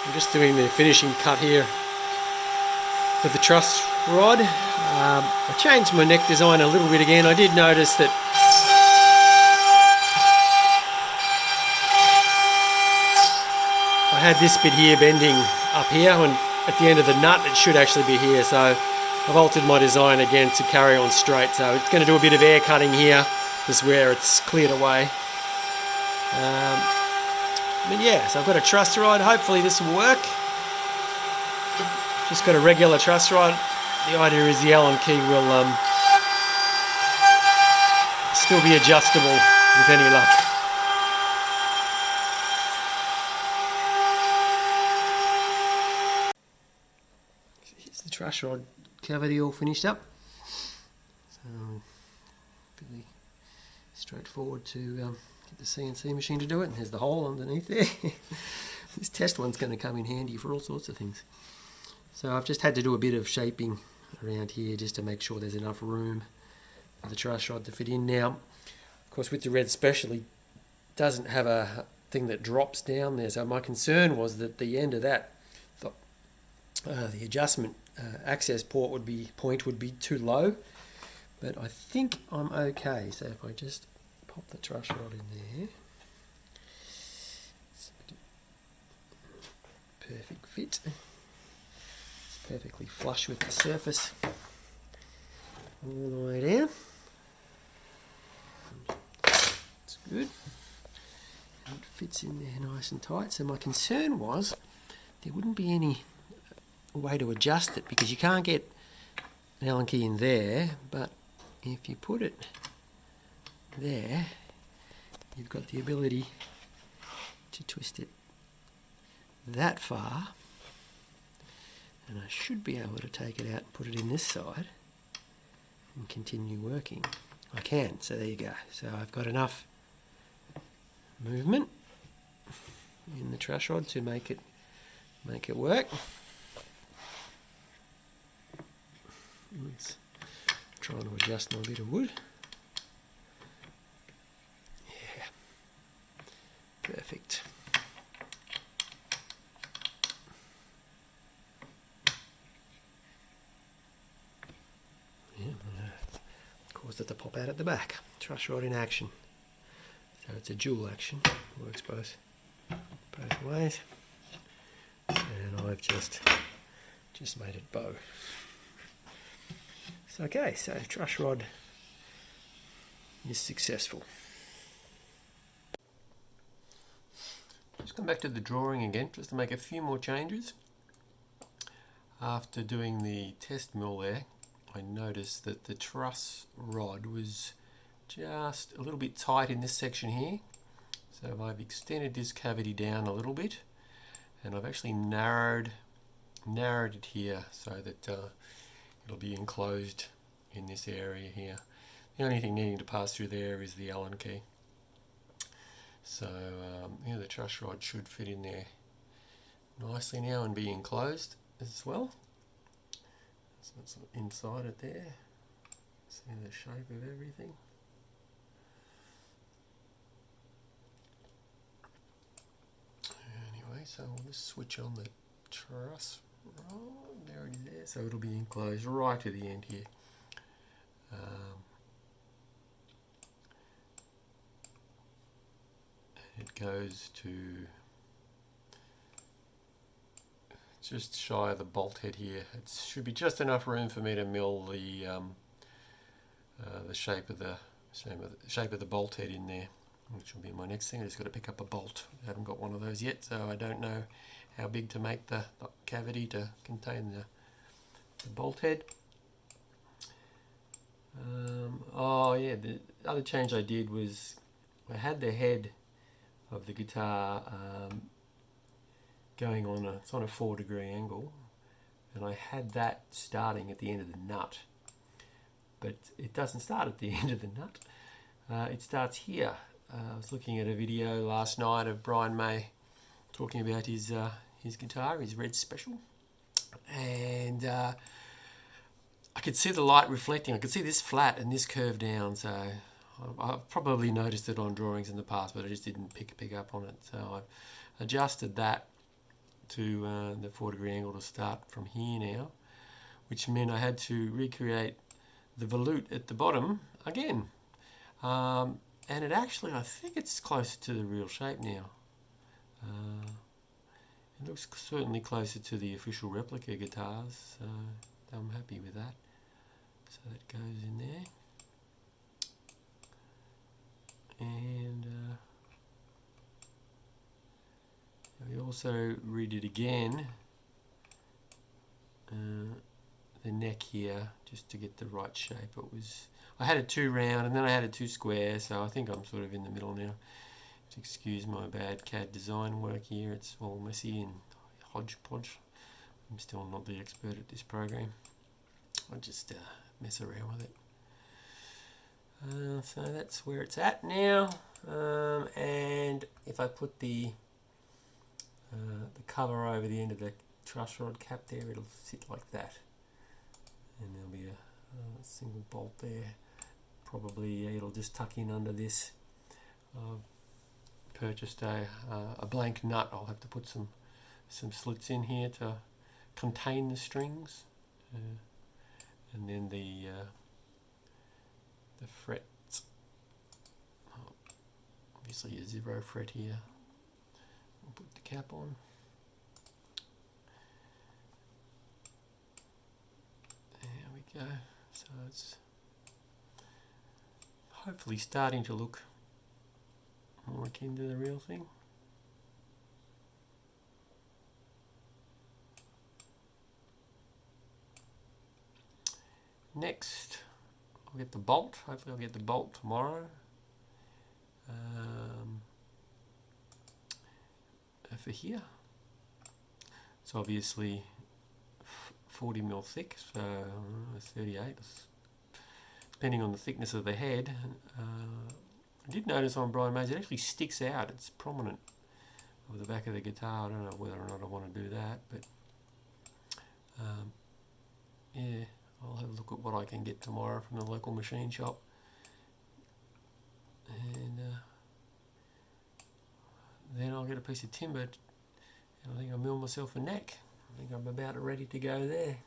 I'm just doing the finishing cut here for the truss rod. I changed my neck design a little bit again. I did notice that I had this bit here bending up here, and at the end of the nut it should actually be here, so I've altered my design again to carry on straight. So it's going to do a bit of air cutting here, just where it's cleared away. But yeah, so I've got a truss rod. Hopefully this will work. Just got a regular truss rod. The idea is the Allen key will still be adjustable with any luck. Here's the truss rod cavity all finished up. So pretty straightforward to get the CNC machine to do it. And there's the hole underneath there. This test one's going to come in handy for all sorts of things. So I've just had to do a bit of shaping around here just to make sure there's enough room for the truss rod to fit in. Now, of course, with the Red Special, it doesn't have a thing that drops down there. So my concern was that the end of that, the adjustment access point would be too low. But I think I'm okay. So if I just pop the truss rod in there, perfect fit. Perfectly flush with the surface all the way down. It's good. It fits in there nice and tight. So my concern was there wouldn't be any way to adjust it, because you can't get an Allen key in there, but if you put it there, you've got the ability to twist it that far. And I should be able to take it out and put it in this side and continue working. I can, so there you go. So I've got enough movement in the truss rod to make it work. Let's try to adjust my bit of wood. Yeah, perfect. Caused it to pop out at the back. Truss rod in action. So it's a dual action. Works both ways. And I've just made it bow. So okay, so truss rod is successful. Just come back to the drawing again, just to make a few more changes. After doing the test mill there, I noticed that the truss rod was just a little bit tight in this section here. So I've extended this cavity down a little bit, and I've actually narrowed it here so that it'll be enclosed in this area here. The only thing needing to pass through there is the Allen key. So yeah, the truss rod should fit in there nicely now and be enclosed as well. So it's inside it there. See the shape of everything. Anyway, so we'll just switch on the truss rod. There it is there. So it'll be enclosed right to the end here. It goes to just shy of the bolt head here. It should be just enough room for me to mill the shape of the bolt head in there, which will be my next thing. I just got to pick up a bolt. I haven't got one of those yet, so I don't know how big to make the cavity to contain the bolt head. Oh yeah, the other change I did was I had the head of the guitar going on it's on a 4-degree angle, and I had that starting at the end of the nut, but it doesn't start at the end of the nut. It starts here. I was looking at a video last night of Brian May talking about his guitar, his Red Special, and I could see the light reflecting. I could see this flat and this curve down, so I've probably noticed it on drawings in the past, but I just didn't pick up on it. So I've adjusted that to the 4-degree angle to start from here now, which meant I had to recreate the volute at the bottom again. And it actually, I think it's closer to the real shape now. It looks certainly closer to the official replica guitars, so I'm happy with that. So that goes in there. And we also redid again the neck here just to get the right shape. I had it too round and then I had it too square, so I think I'm sort of in the middle now. Excuse my bad CAD design work here, it's all messy and hodgepodge. I'm still not the expert at this program. I just mess around with it. So that's where it's at now, and if I put the cover over the end of the truss rod cap there, it'll sit like that, and there'll be a single bolt there. Probably it'll just tuck in under this. I've purchased a blank nut. I'll have to put some slits in here to contain the strings, and then the frets. Obviously a 0 fret here. We'll put the cap on. There we go. So it's hopefully starting to look more akin to the real thing. Next, I'll get the bolt. Hopefully I'll get the bolt tomorrow. For here. It's obviously 40mm thick, so 38, depending on the thickness of the head. I did notice on Brian Mays it actually sticks out. It's prominent over the back of the guitar. I don't know whether or not I want to do that, but yeah, I'll have a look at what I can get tomorrow from the local machine shop. And then I'll get a piece of timber, and I think I'll mill myself a neck. I think I'm about ready to go there.